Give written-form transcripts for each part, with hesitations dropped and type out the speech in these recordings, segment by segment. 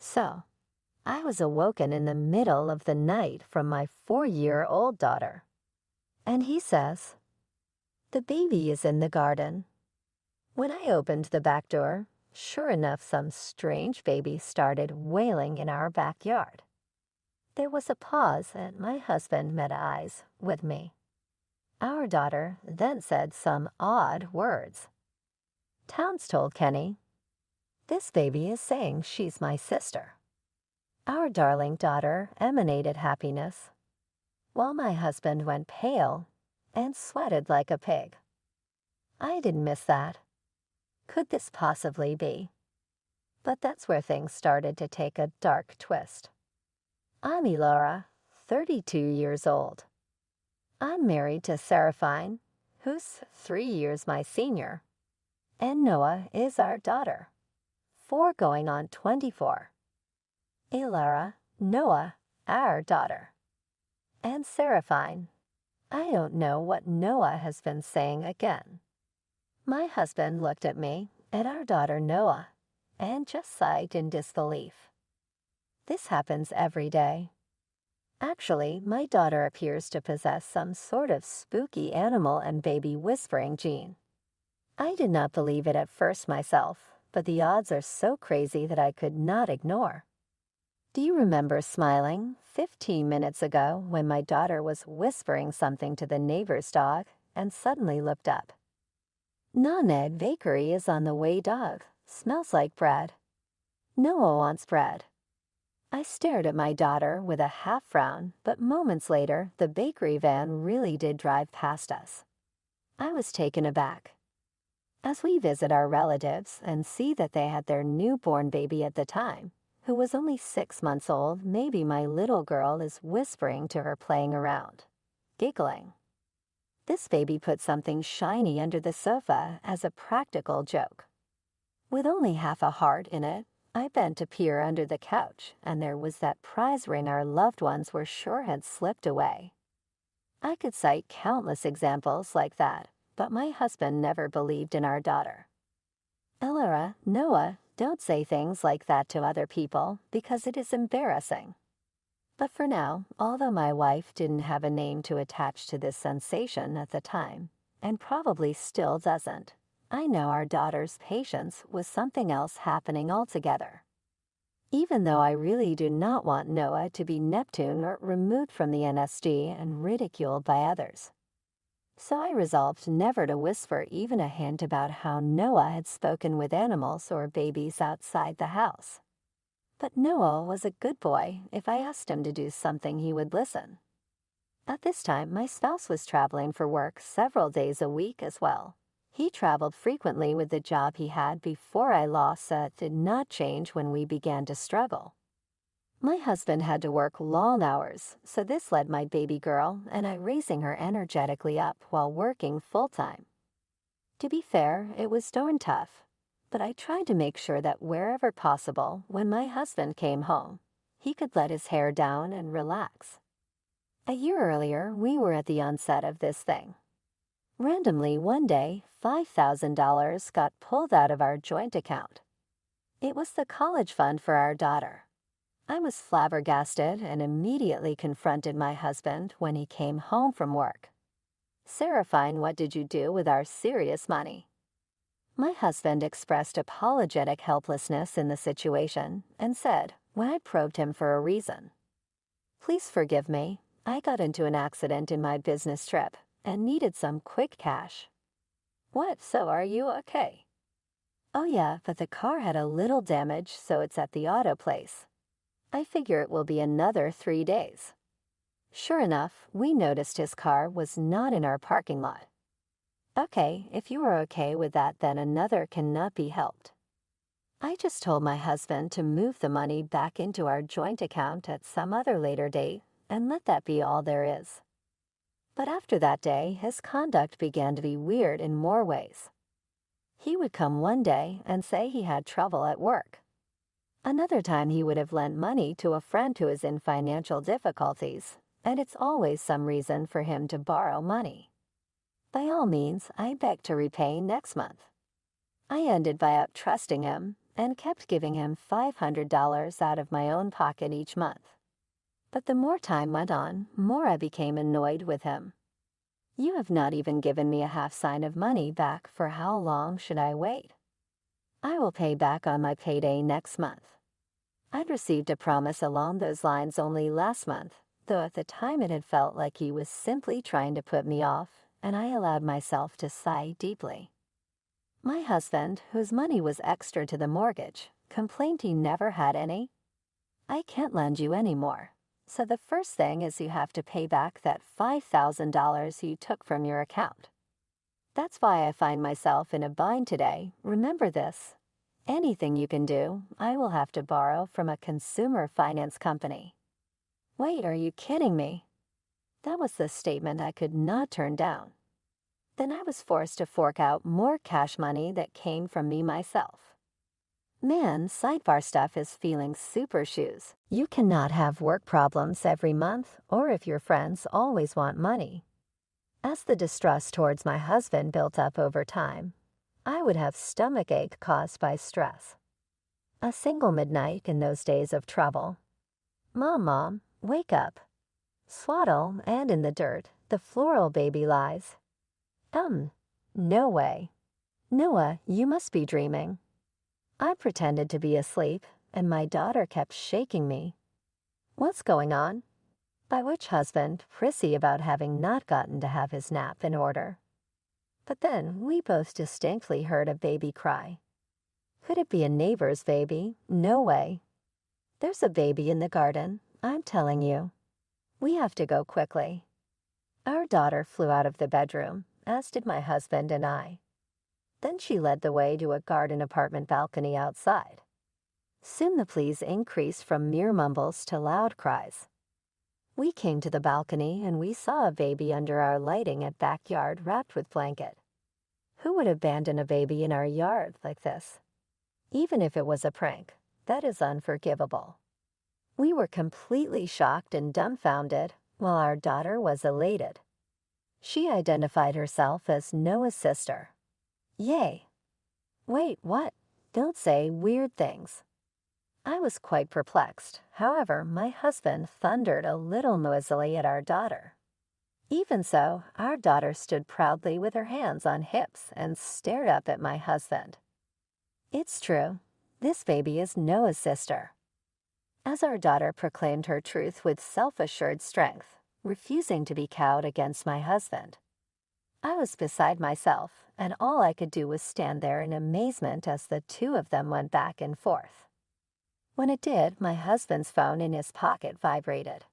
So, I was awoken in the middle of the night from my 4-year-old daughter. And he says, "The baby is in the garden." When I opened the back door, sure enough, some strange baby started wailing in our backyard. There was a pause, and my husband met eyes with me. Our daughter then said some odd words. Towns told Kenny, "This baby is saying she's my sister." Our darling daughter emanated happiness, while my husband went pale and sweated like a pig. I didn't miss that. Could this possibly be? But that's where things started to take a dark twist. I'm Elora, 32 years old. I'm married to Seraphine, who's 3 years my senior, and Noah is our daughter, 4 going on 24. Elora, Noah, our daughter. And Seraphine. I don't know what Noah has been saying again. My husband looked at me and our daughter Noah and just sighed in disbelief. This happens every day. Actually, my daughter appears to possess some sort of spooky animal and baby whispering gene. I did not believe it at first myself, but the odds are so crazy that I could not ignore. Do you remember smiling 15 minutes ago when my daughter was whispering something to the neighbor's dog and suddenly looked up? "Noned Bakery is on the way, dog. Smells like bread." Noah wants bread. I stared at my daughter with a half frown, but moments later, the bakery van really did drive past us. I was taken aback. As we visit our relatives and see that they had their newborn baby at the time, who was only 6 months old, maybe my little girl is whispering to her playing around, giggling. This baby put something shiny under the sofa as a practical joke. With only half a heart in it, I bent to peer under the couch, and there was that prize ring our loved ones were sure had slipped away. I could cite countless examples like that, but my husband never believed in our daughter. "Elora, Noah, don't say things like that to other people because it is embarrassing." But for now, although my wife didn't have a name to attach to this sensation at the time, and probably still doesn't, I know our daughter's patience was something else happening altogether. Even though I really do not want Noah to be Neptune or removed from the NSG and ridiculed by others. So I resolved never to whisper even a hint about how Noah had spoken with animals or babies outside the house. But Noah was a good boy. If I asked him to do something, he would listen. At this time, my spouse was traveling for work several days a week as well. He traveled frequently with the job he had before I lost that did not change when we began to struggle. My husband had to work long hours, so this led my baby girl and I raising her energetically up while working full-time. To be fair, it was darn tough, but I tried to make sure that wherever possible, when my husband came home, he could let his hair down and relax. A year earlier, we were at the onset of this thing. Randomly, one day, $5,000 got pulled out of our joint account. It was the college fund for our daughter. I was flabbergasted and immediately confronted my husband when he came home from work. "Seraphine, what did you do with our serious money?" My husband expressed apologetic helplessness in the situation and said, when I probed him for a reason, "Please forgive me. I got into an accident in my business trip and needed some quick cash." "What, so are you okay?" "Oh yeah, but the car had a little damage, so it's at the auto place. I figure it will be another 3 days." Sure enough, we noticed his car was not in our parking lot. "Okay, if you are okay with that, then another cannot be helped." I just told my husband to move the money back into our joint account at some other later date and let that be all there is. But after that day, his conduct began to be weird in more ways. He would come one day and say he had trouble at work. Another time he would have lent money to a friend who is in financial difficulties, and it's always some reason for him to borrow money. By all means, I begged to repay next month. I ended by out-trusting him, and kept giving him $500 out of my own pocket each month. But the more time went on, more I became annoyed with him. You have not even given me a half sign of money back. For how long should I wait? I will pay back on my payday next month. I'd received a promise along those lines only last month, though at the time it had felt like he was simply trying to put me off, and I allowed myself to sigh deeply. My husband, whose money was extra to the mortgage, complained he never had any. I can't lend you any more. So the first thing is you have to pay back that $5,000 you took from your account. That's why I find myself in a bind today. Remember this. Anything you can do, I will have to borrow from a consumer finance company. Wait, are you kidding me? That was the statement I could not turn down. Then I was forced to fork out more cash money that came from me myself. Man, sidebar stuff is feeling super shoes. You cannot have work problems every month, or if your friends always want money. As the distrust towards my husband built up over time, I would have stomachache caused by stress. A single midnight in those days of trouble. Mom, wake up. Swaddle, and in the dirt, the floral baby lies. No way. Noah, you must be dreaming. I pretended to be asleep, and my daughter kept shaking me. What's going on? By which husband, prissy about having not gotten to have his nap in order. But then we both distinctly heard a baby cry. Could it be a neighbor's baby? No way. There's a baby in the garden, I'm telling you. We have to go quickly. Our daughter flew out of the bedroom, as did my husband and I. Then she led the way to a garden apartment balcony outside. Soon the pleas increased from mere mumbles to loud cries. We came to the balcony and we saw a baby under our lighting at backyard wrapped with blanket. Who would abandon a baby in our yard like this? Even if it was a prank, that is unforgivable. We were completely shocked and dumbfounded, while our daughter was elated. She identified herself as Noah's sister. Yay! Wait, what? Don't say weird things. I was quite perplexed. However, my husband thundered a little noisily at our daughter. Even so, our daughter stood proudly with her hands on hips and stared up at my husband. It's true. This baby is Noah's sister. As our daughter proclaimed her truth with self-assured strength, refusing to be cowed against my husband, I was beside myself, and all I could do was stand there in amazement as the two of them went back and forth. When it did, my husband's phone in his pocket vibrated.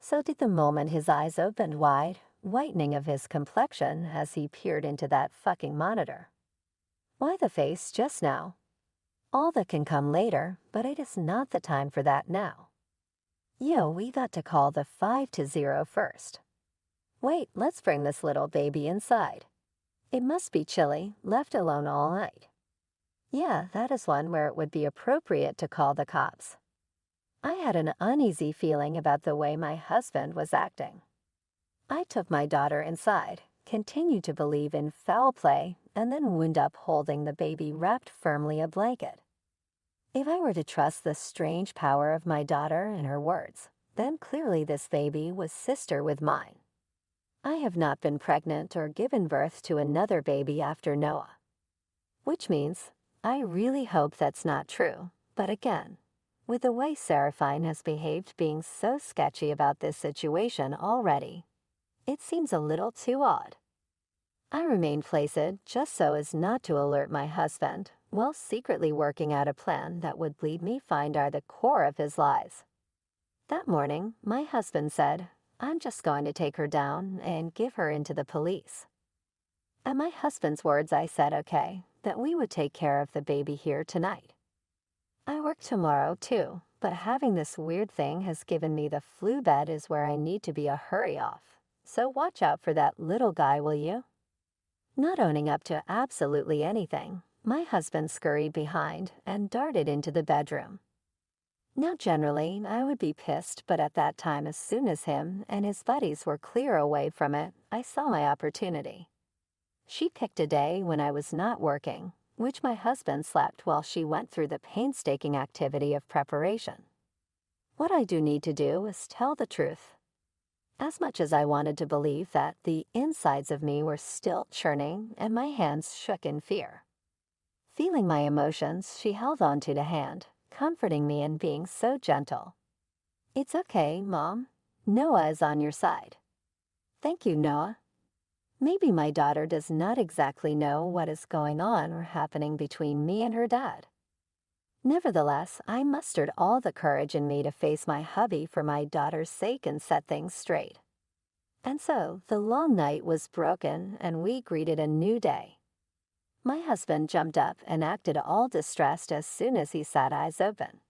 So did the moment his eyes opened wide, whitening of his complexion as he peered into that fucking monitor. Why the face just now? All that can come later, but it is not the time for that now. Yo, we got to call the 520 first. Wait, let's bring this little baby inside. It must be chilly, left alone all night. Yeah, that is one where it would be appropriate to call the cops. I had an uneasy feeling about the way my husband was acting. I took my daughter inside, continued to believe in foul play, and then wound up holding the baby wrapped firmly in a blanket. If I were to trust the strange power of my daughter and her words, then clearly this baby was sister with mine. I have not been pregnant or given birth to another baby after Noah. Which means, I really hope that's not true, but again, with the way Seraphine has behaved being so sketchy about this situation already, it seems a little too odd. I remained placid just so as not to alert my husband, while secretly working out a plan that would lead me find out the core of his lies. That morning, my husband said, I'm just going to take her down and give her into the police. At my husband's words, I said okay, that we would take care of the baby here tonight. I work tomorrow too, but having this weird thing has given me the flu bed is where I need to be a hurry off, so watch out for that little guy, will you? Not owning up to absolutely anything, my husband scurried behind and darted into the bedroom. Now generally, I would be pissed, but at that time as soon as him and his buddies were clear away from it, I saw my opportunity. She picked a day when I was not working, which my husband slept while she went through the painstaking activity of preparation. What I do need to do is tell the truth. As much as I wanted to believe that the insides of me were still churning and my hands shook in fear. Feeling my emotions, she held onto the hand, comforting me and being so gentle. "It's okay, Mom. Noah is on your side." "Thank you, Noah." Maybe my daughter does not exactly know what is going on or happening between me and her dad. Nevertheless, I mustered all the courage in me to face my hubby for my daughter's sake and set things straight. And so, the long night was broken and we greeted a new day. My husband jumped up and acted all distressed as soon as he sat eyes open.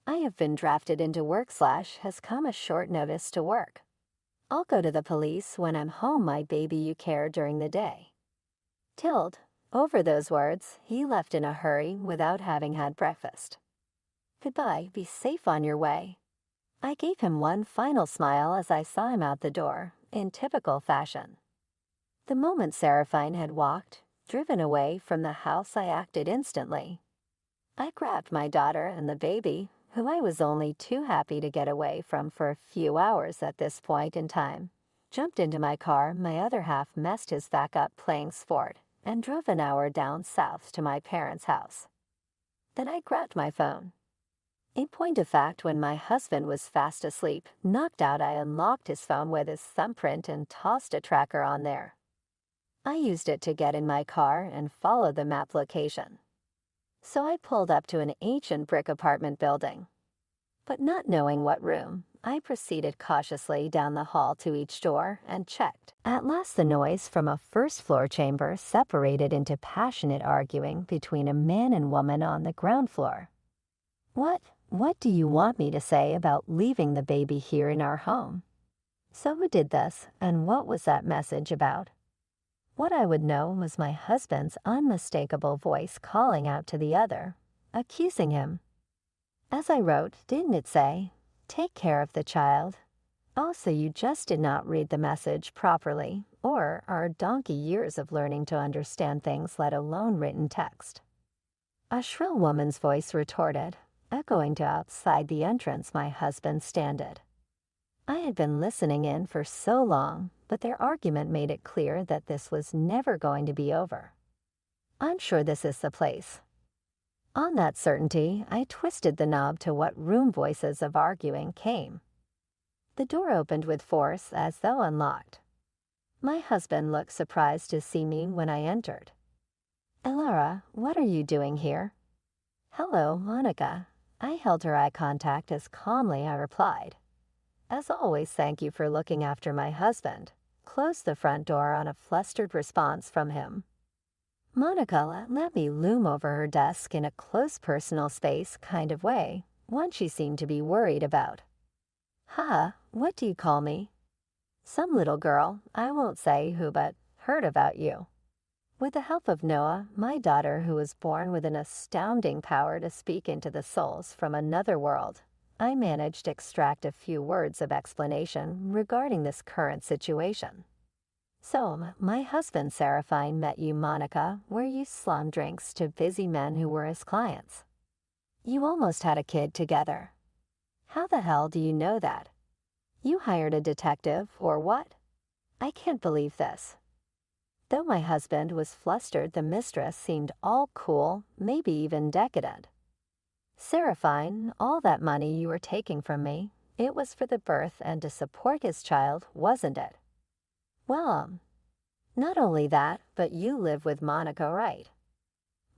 "I have been drafted into work / has come a short notice to work. I'll go to the police when I'm home, my baby you care during the day." Tilled. Over those words, he left in a hurry without having had breakfast. "Goodbye, be safe on your way." I gave him one final smile as I saw him out the door, in typical fashion. The moment Seraphine had walked, driven away from the house, I acted instantly. I grabbed my daughter and the baby, who I was only too happy to get away from for a few hours at this point in time, jumped into my car. My other half messed his back up playing sport, and drove an hour down south to my parents' house. Then I grabbed my phone. In point of fact, when my husband was fast asleep, knocked out, I unlocked his phone with his thumbprint and tossed a tracker on there. I used it to get in my car and follow the map location. So I pulled up to an ancient brick apartment building. But not knowing what room, I proceeded cautiously down the hall to each door and checked. At last the noise from a first-floor chamber separated into passionate arguing between a man and woman on the ground floor. What do you want me to say about leaving the baby here in our home? So who did this, and what was that message about? What I would know was my husband's unmistakable voice calling out to the other, accusing him. As I wrote, didn't it say, "Take care of the child"? Oh, so you just did not read the message properly, or are donkey years of learning to understand things, let alone written text. A shrill woman's voice retorted, echoing to outside the entrance my husband standed. I had been listening in for so long, but their argument made it clear that this was never going to be over. "I'm sure this is the place." On that certainty, I twisted the knob to what room voices of arguing came. The door opened with force as though unlocked. My husband looked surprised to see me when I entered. "Elara, what are you doing here?" "Hello, Monica." I held her eye contact as calmly I replied, "As always, thank you for looking after my husband." Closed the front door on a flustered response from him. Monica let me loom over her desk in a close personal space kind of way, one she seemed to be worried about. What do you call me?" "Some little girl, I won't say who, but heard about you." With the help of Noah, my daughter, who was born with an astounding power to speak into the souls from another world, I managed to extract a few words of explanation regarding this current situation. "So, my husband Seraphine met you, Monica, where you slummed drinks to busy men who were his clients. You almost had a kid together. How the hell do you know that? You hired a detective, or what? I can't believe this." Though my husband was flustered, the mistress seemed all cool, maybe even decadent. "Seraphine, all that money you were taking from me, it was for the birth and to support his child, wasn't it?" "Well, not only that, but you live with Monica, right?"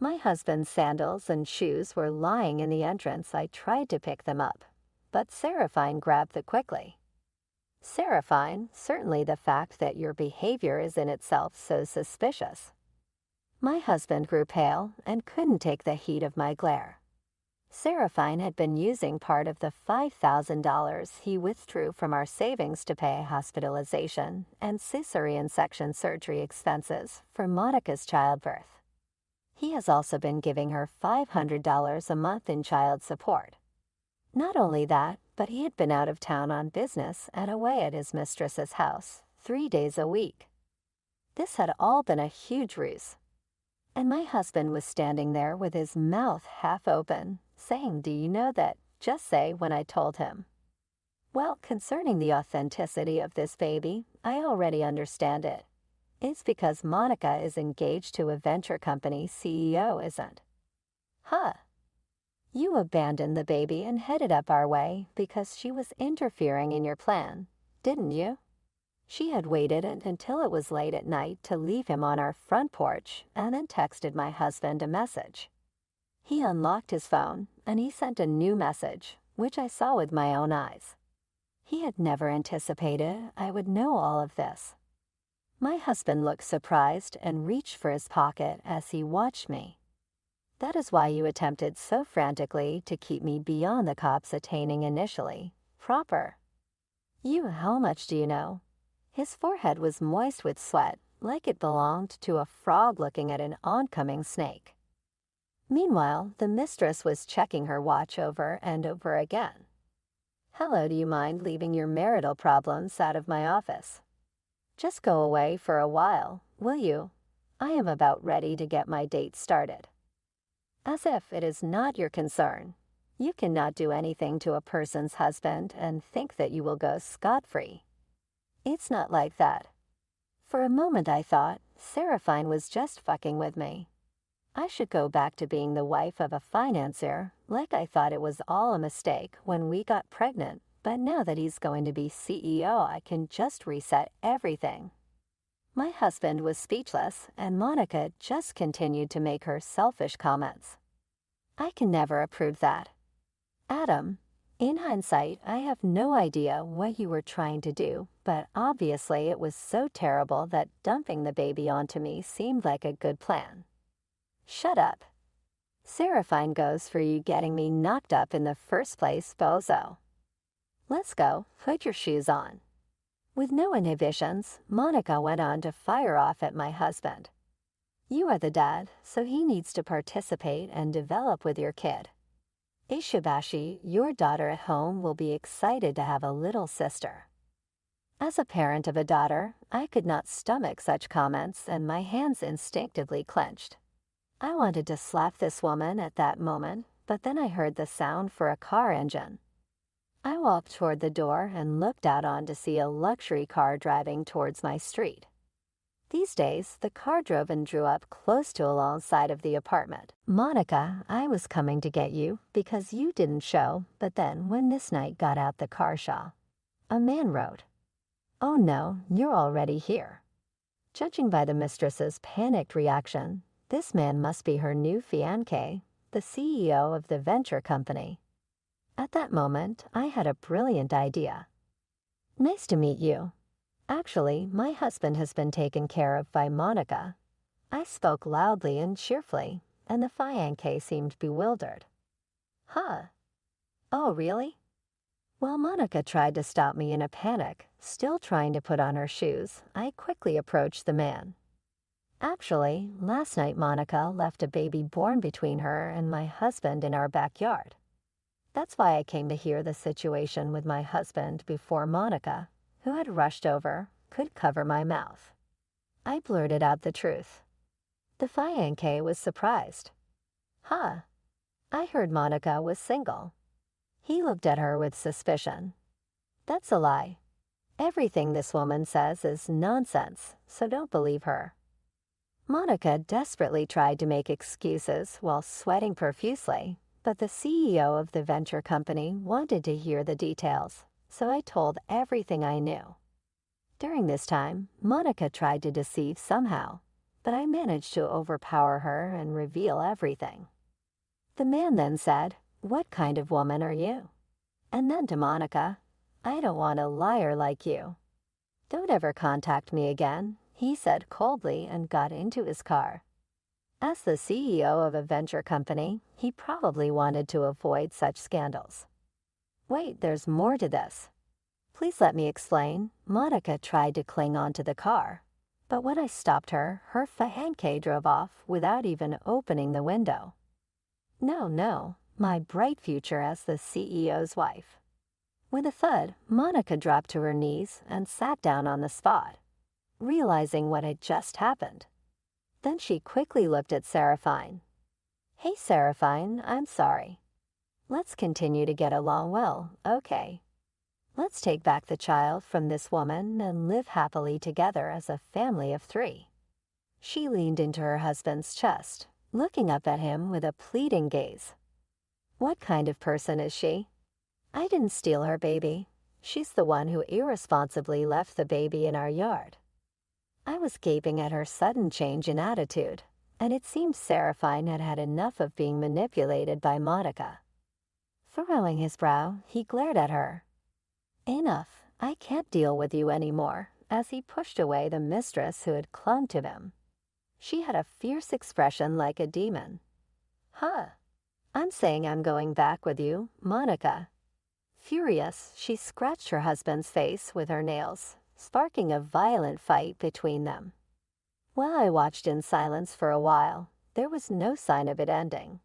My husband's sandals and shoes were lying in the entrance. I tried to pick them up, but Seraphine grabbed them quickly. "Seraphine, certainly the fact that your behavior is in itself so suspicious." My husband grew pale and couldn't take the heat of my glare. Seraphine had been using part of the $5,000 he withdrew from our savings to pay hospitalization and cesarean section surgery expenses for Monica's childbirth. He has also been giving her $500 a month in child support. Not only that, but he had been out of town on business and away at his mistress's house 3 days a week. This had all been a huge ruse. And my husband was standing there with his mouth half open, saying, "Do you know that?" Just say when I told him. Well, concerning the authenticity of this baby, I already understand it. It's because Monica is engaged to a venture company CEO isn't. Huh. You abandoned the baby and headed up our way because she was interfering in your plan, didn't you? She had waited until it was late at night to leave him on our front porch and then texted my husband a message. He unlocked his phone and he sent a new message, which I saw with my own eyes. He had never anticipated I would know all of this. My husband looked surprised and reached for his pocket as he watched me. That is why you attempted so frantically to keep me beyond the cops attaining initially. Proper. How much do you know? His forehead was moist with sweat, like it belonged to a frog looking at an oncoming snake. Meanwhile, the mistress was checking her watch over and over again. Hello, do you mind leaving your marital problems out of my office? Just go away for a while, will you? I am about ready to get my date started. As if it is not your concern. You cannot do anything to a person's husband and think that you will go scot-free. It's not like that. For a moment I thought Seraphine was just fucking with me. I should go back to being the wife of a financier, like I thought it was all a mistake when we got pregnant, but now that he's going to be CEO, I can just reset everything. My husband was speechless, and Monica just continued to make her selfish comments. I can never approve that. Adam, in hindsight, I have no idea what you were trying to do, but obviously it was so terrible that dumping the baby onto me seemed like a good plan. Shut up. Seraphine goes for you getting me knocked up in the first place, bozo. Let's go, put your shoes on. With no inhibitions, Monica went on to fire off at my husband. You are the dad, so he needs to participate and develop with your kid. Ishibashi, your daughter at home will be excited to have a little sister. As a parent of a daughter, I could not stomach such comments and my hands instinctively clenched. I wanted to slap this woman at that moment, but then I heard the sound for a car engine. I walked toward the door and looked out on to see a luxury car driving towards my street. These days, the car drove and drew up close to alongside of the apartment. Monica, I was coming to get you because you didn't show, but then when Miss Knight got out the car shawl, a man wrote, "Oh no, you're already here." Judging by the mistress's panicked reaction, this man must be her new fiancé, the CEO of the venture company. At that moment, I had a brilliant idea. Nice to meet you. Actually, my husband has been taken care of by Monica. I spoke loudly and cheerfully, and the fiancé seemed bewildered. Huh? Oh, really? While Monica tried to stop me in a panic, still trying to put on her shoes, I quickly approached the man. Actually, last night Monica left a baby born between her and my husband in our backyard. That's why I came to hear the situation with my husband before Monica, who had rushed over, could cover my mouth. I blurted out the truth. The fiancé was surprised. Huh? I heard Monica was single. He looked at her with suspicion. That's a lie. Everything this woman says is nonsense, so don't believe her. Monica desperately tried to make excuses while sweating profusely, but the CEO of the venture company wanted to hear the details, so I told everything I knew. During this time, Monica tried to deceive somehow, but I managed to overpower her and reveal everything. The man then said, "What kind of woman are you?" And then to Monica, "I don't want a liar like you. Don't ever contact me again," he said coldly and got into his car. As the CEO of a venture company, he probably wanted to avoid such scandals. Wait, there's more to this. Please let me explain. Monica tried to cling onto the car, but when I stopped her, her fiancé drove off without even opening the window. No, my bright future as the CEO's wife. With a thud, Monica dropped to her knees and sat down on the spot, realizing what had just happened. Then she quickly looked at Seraphine. "Hey, Seraphine, I'm sorry. Let's continue to get along well, okay? Let's take back the child from this woman and live happily together as a family of 3. She leaned into her husband's chest, looking up at him with a pleading gaze. "What kind of person is she? I didn't steal her baby. She's the one who irresponsibly left the baby in our yard." I was gaping at her sudden change in attitude, and it seemed Seraphine had had enough of being manipulated by Monica. Furrowing his brow, he glared at her. "Enough, I can't deal with you anymore," as he pushed away the mistress who had clung to him. She had a fierce expression like a demon. "Huh, I'm saying I'm going back with you, Monica." Furious, she scratched her husband's face with her nails, sparking a violent fight between them. While I watched in silence for a while, there was no sign of it ending.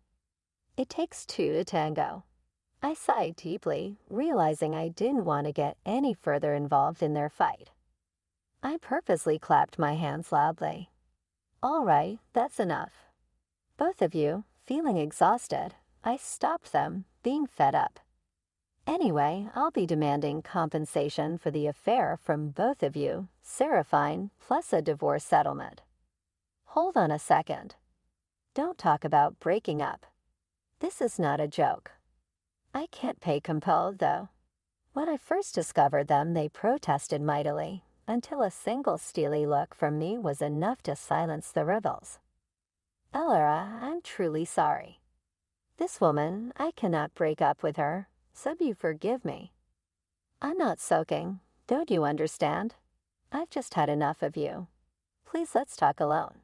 It takes 2 to tango. I sighed deeply, realizing I didn't want to get any further involved in their fight. I purposely clapped my hands loudly. "All right, that's enough." Both of you, feeling exhausted, I stopped them, being fed up. "Anyway, I'll be demanding compensation for the affair from both of you, Seraphine, plus a divorce settlement." "Hold on a second. Don't talk about breaking up. This is not a joke. I can't pay compelled, though." When I first discovered them, they protested mightily, until a single steely look from me was enough to silence the rebels. "Elora, I'm truly sorry. This woman, I cannot break up with her, so you forgive me. I'm not soaking, don't you understand? I've just had enough of you. Please let's talk alone."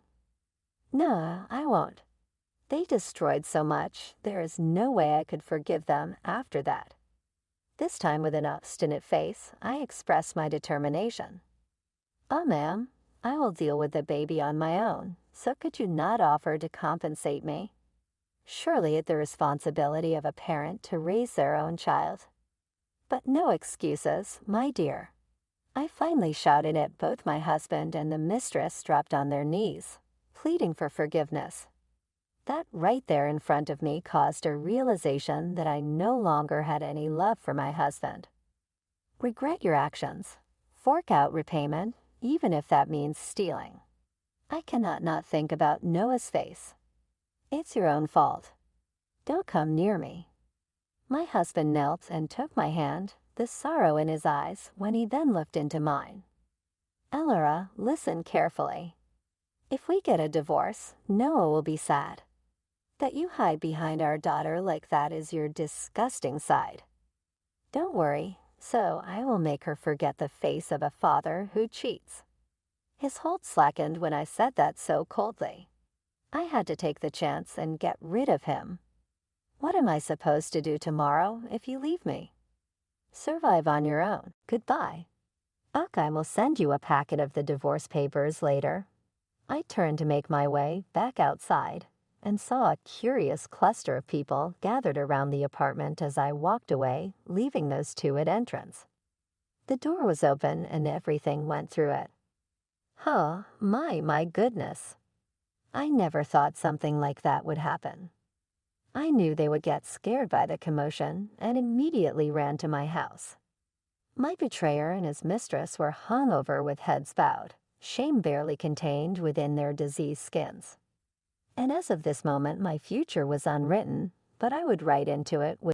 "No, I won't. They destroyed so much, there is no way I could forgive them after that." This time with an obstinate face, I expressed my determination. "Oh, ma'am, I will deal with the baby on my own, so could you not offer to compensate me? Surely it's the responsibility of a parent to raise their own child. But no excuses, my dear." I finally shouted at both my husband and the mistress dropped on their knees, pleading for forgiveness. That right there in front of me caused a realization that I no longer had any love for my husband. Regret your actions. Fork out repayment, even if that means stealing. I cannot not think about Noah's face. It's your own fault. Don't come near me. My husband knelt and took my hand, the sorrow in his eyes, when he then looked into mine. "Elora, listen carefully. If we get a divorce, Noah will be sad. That you hide behind our daughter like that is your disgusting side. Don't worry, so I will make her forget the face of a father who cheats." His hold slackened when I said that so coldly. I had to take the chance and get rid of him. What am I supposed to do tomorrow if you leave me? Survive on your own. Goodbye. I will send you a packet of the divorce papers later. I turned to make my way back outside and saw a curious cluster of people gathered around the apartment as I walked away, leaving those 2 at entrance. The door was open and everything went through it. Oh, my goodness. I never thought something like that would happen. I knew they would get scared by the commotion and immediately ran to my house. My betrayer and his mistress were hung over with heads bowed, shame barely contained within their diseased skins. And as of this moment, my future was unwritten, but I would write into it with